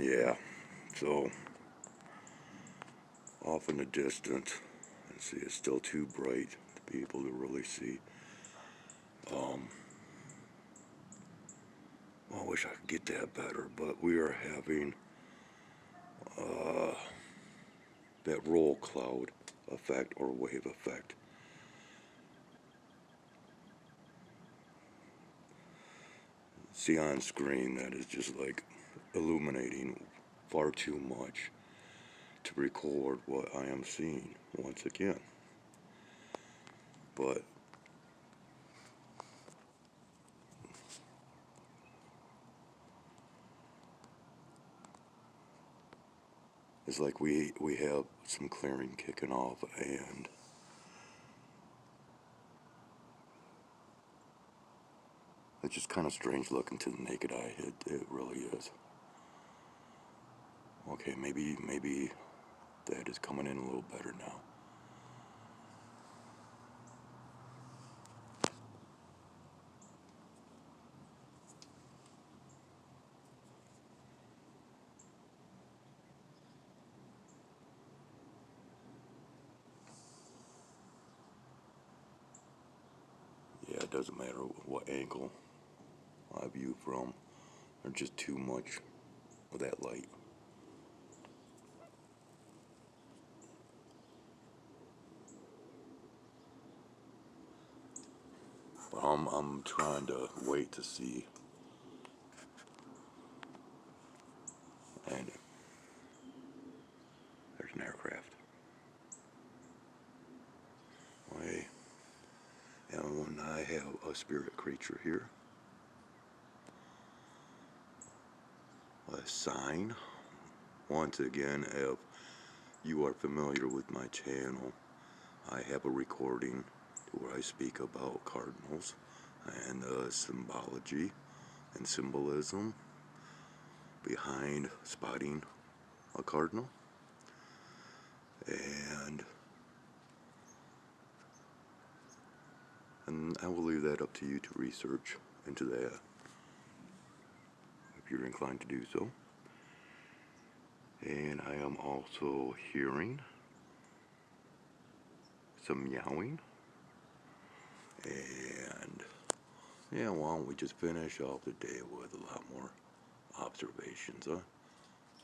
Yeah, so off in the distance, and see, it's still too bright to be able to really see. I wish I could get that better, but we are having uh, that roll cloud effect or wave effect. See on screen that is just like illuminating far too much to record what I am seeing once again. But it's like we have some clearing kicking off, and it's just kind of strange looking to the naked eye. It really is. Okay, maybe that is coming in a little better now. Yeah, it doesn't matter what angle I view from. There's just too much of that light. But I'm trying to wait to see. And there's an aircraft. Wait. And I have a spirit creature here. A sign. Once again, if you are familiar with my channel, I have a recording where I speak about cardinals and symbology and symbolism behind spotting a cardinal. And I will leave that up to you to research into that if you're inclined to do so. And I am also hearing some meowing. And yeah, why don't we just finish off the day with a lot more observations, huh?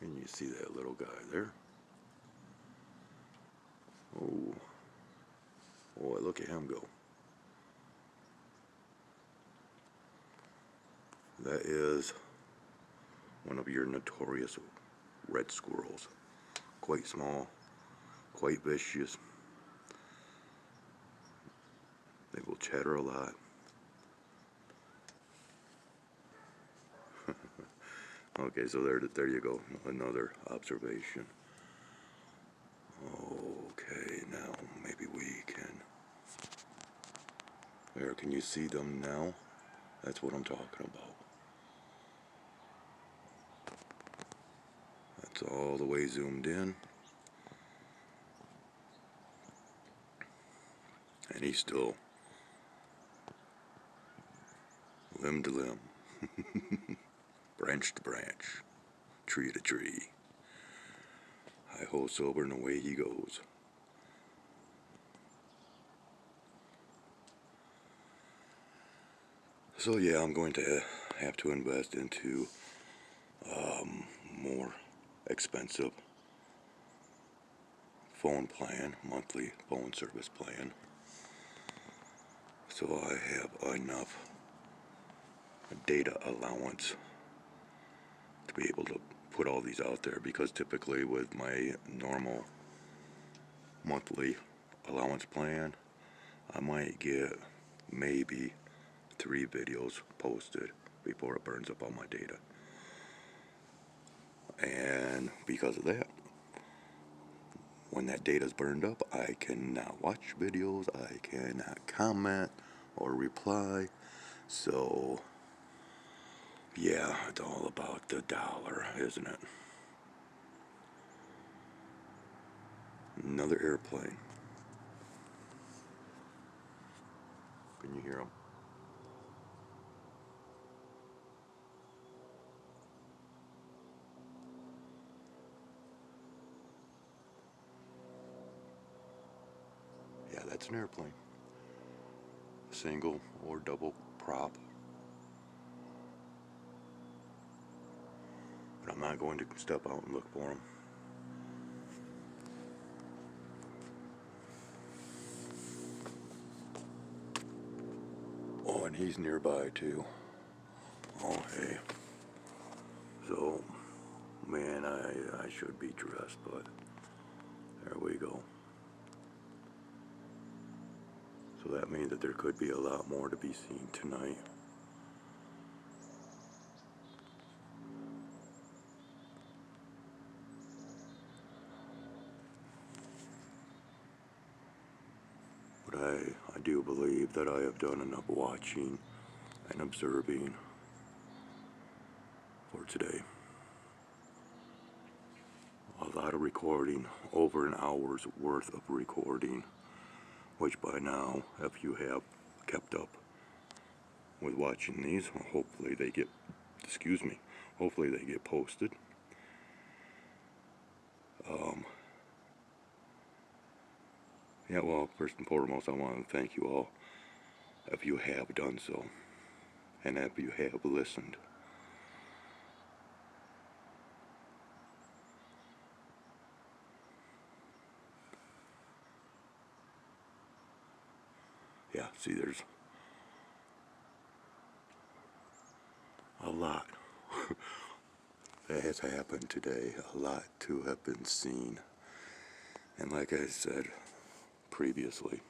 And you see that little guy there? Oh, boy, look at him go. That is one of your notorious red squirrels. Quite small, quite vicious. They will chatter a lot. Okay, so there you go. Another observation. Okay, now maybe we can. Where can you see them now? That's what I'm talking about. That's all the way zoomed in. And he's still limb to limb, branch to branch, tree to tree. Hi ho sober, and away he goes. So yeah, I'm going to have to invest into more expensive phone plan, monthly phone service plan. So I have enough data allowance to be able to put all these out there, because typically with my normal monthly allowance plan, I might get maybe 3 videos posted before it burns up all my data. And because of that, when that data is burned up, I cannot watch videos, I cannot comment or reply. So yeah, it's all about the dollar, isn't it? Another airplane. Can you hear them? That's an airplane. Single or double prop. But I'm not going to step out and look for them. Oh, and he's nearby too. Oh, hey. So, man, I should be dressed, but there we go. So that means that there could be a lot more to be seen tonight. But I do believe that I have done enough watching and observing for today. A lot of recording, over an hour's worth of recording, which by now, if you have kept up with watching these, hopefully they get, hopefully they get posted. Yeah, well, first and foremost, I want to thank you all if you have done so, and if you have listened. Yeah, see, there's a lot that has happened today, a lot to have been seen. And like I said previously,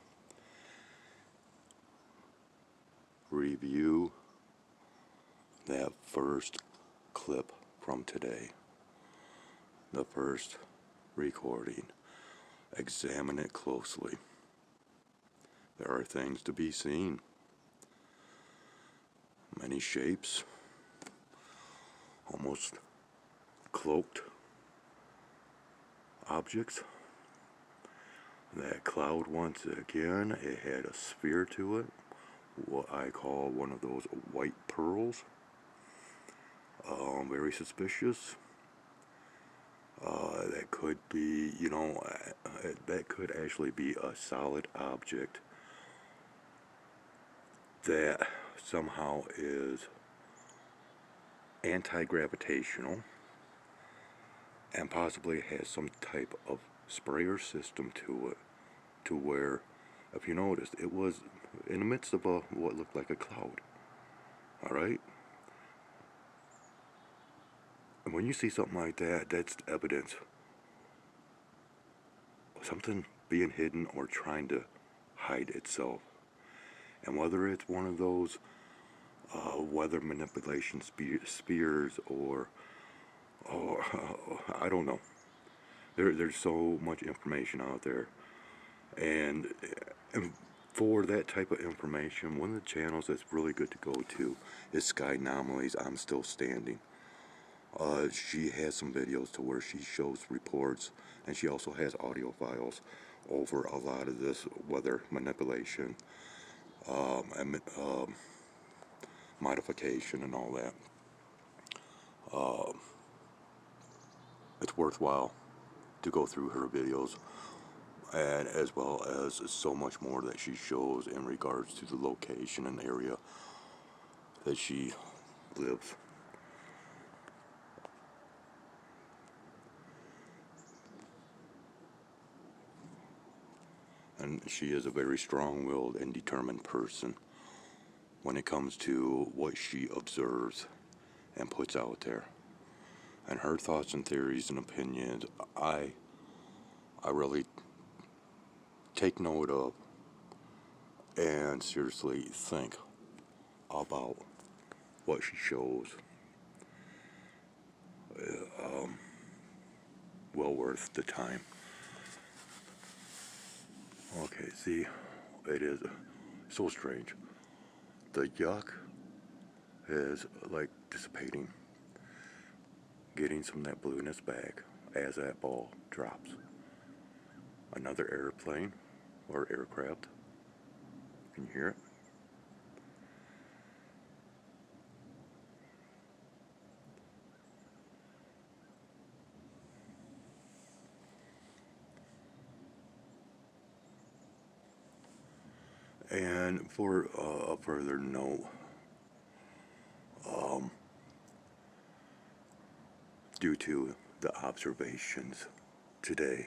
review that first clip from today, the first recording. Examine it closely. There are things to be seen. Many shapes, almost cloaked objects. That cloud, once again, it had a sphere to it, what I call one of those white pearls. Very suspicious. That could be, that could actually be a solid object that somehow is anti-gravitational and possibly has some type of sprayer system to it, to where, if you noticed, it was in the midst of what looked like a cloud. All right? And when you see something like that, that's evidence of something being hidden or trying to hide itself. And whether it's one of those weather manipulation spears or I don't know. There's so much information out there. And for that type of information, one of the channels that's really good to go to is Sky Anomalies. I'm Still Standing. She has some videos to where she shows reports, and she also has audio files over a lot of this weather manipulation and modification and all that. It's worthwhile to go through her videos, and as well as so much more that she shows in regards to the location and area that she lives. And she is a very strong-willed and determined person when it comes to what she observes and puts out there. And her thoughts and theories and opinions, I really take note of and seriously think about what she shows. Well worth the time. Okay, see, it is so strange. The yuck is like dissipating, getting some of that blueness back as that ball drops. Another airplane or aircraft. Can you hear it? And for a further note, due to the observations today,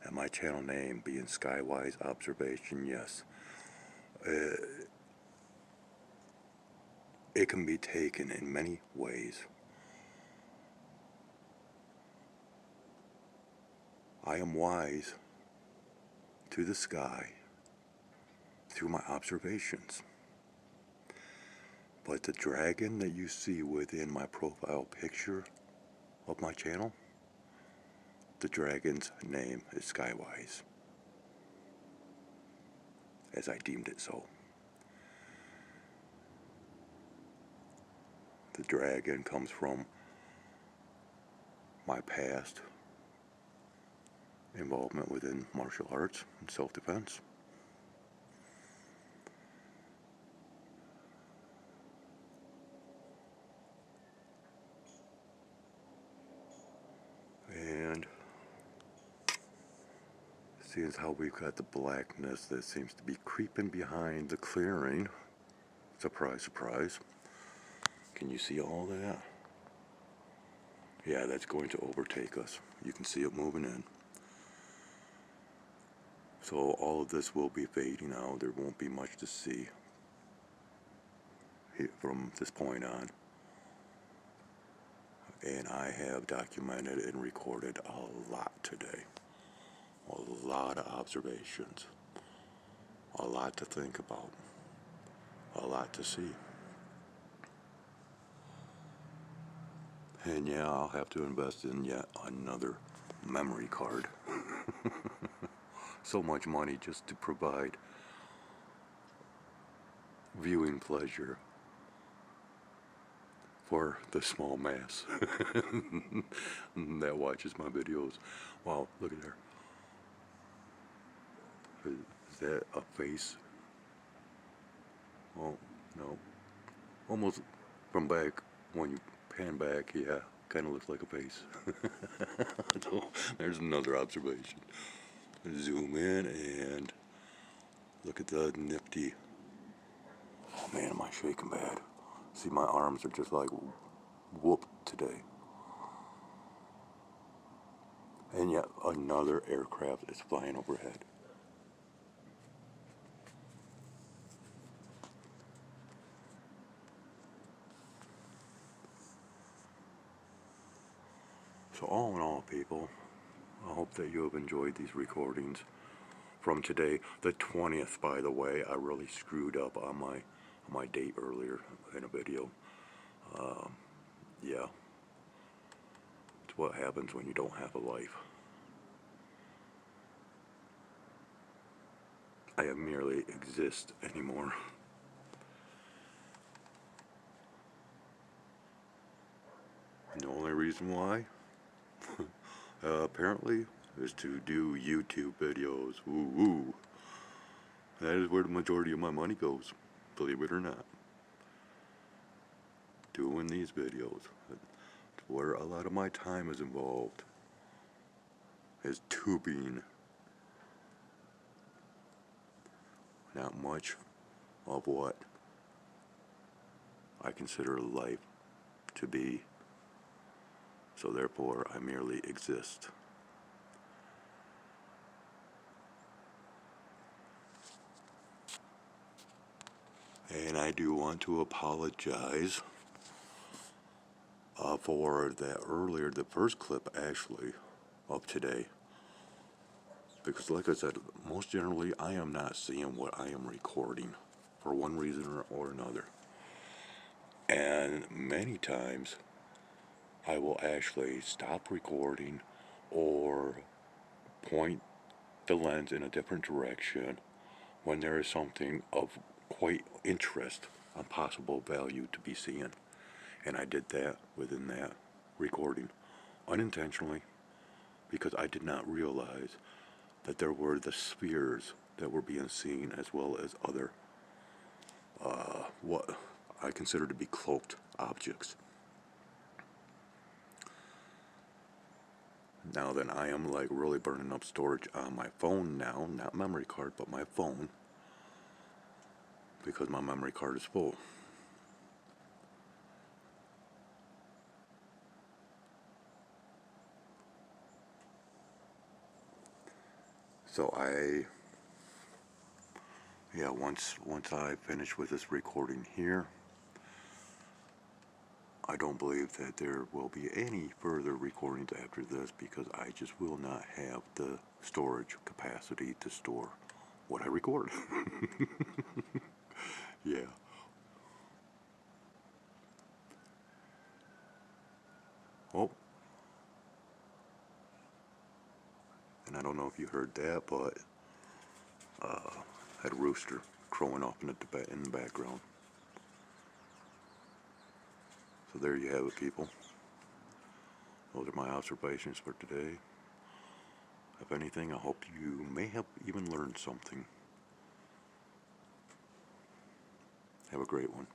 and my channel name being Skywise Observation, yes, it can be taken in many ways. I am wise to the sky through my observations. But the dragon that you see within my profile picture of my channel, the dragon's name is Skywise, as I deemed it so. The dragon comes from my past involvement within martial arts and self-defense. And seeing as how we've got the blackness that seems to be creeping behind the clearing, surprise, surprise, can you see all that? Yeah, that's going to overtake us. You can see it moving in. So all of this will be fading out. There won't be much to see from this point on. And I have documented and recorded a lot today. A lot of observations. A lot to think about. A lot to see. And yeah, I'll have to invest in yet another memory card. So much money just to provide viewing pleasure for the small mass that watches my videos. Wow, look at her. Is that a face? Oh, no. Almost from back, when you pan back, yeah, kind of looks like a face. So, there's another observation. Zoom in and look at the nifty. Oh man, am I shaking bad. See, my arms are just like whooped today. And yet another aircraft is flying overhead. So all in all, people, I hope that you have enjoyed these recordings from today, the 20th, by the way. I really screwed up on my date earlier in a video. Yeah, it's what happens when you don't have a life. I merely exist anymore. The only reason why, apparently, is to do YouTube videos. Ooh, ooh. That is where the majority of my money goes, believe it or not. Doing these videos. It's where a lot of my time is involved. Is tubing. Not much of what I consider life to be. So therefore, I merely exist. And I do want to apologize for that earlier, the first clip actually, of today. Because like I said, most generally I am not seeing what I am recording for one reason or another. And many times I will actually stop recording or point the lens in a different direction when there is something of quite interest and possible value to be seen. And I did that within that recording unintentionally because I did not realize that there were the spheres that were being seen as well as other what I consider to be cloaked objects. Now then, I am like really burning up storage on my phone now, not memory card, but my phone. because my memory card is full. So once I finish with this recording here, I don't believe that there will be any further recordings after this because I just will not have the storage capacity to store what I record. Yeah. Oh, and I don't know if you heard that, but I had a rooster crowing off in the background. So there you have it, people. Those are my observations for today. If anything, I hope you may have even learned something. Have a great one.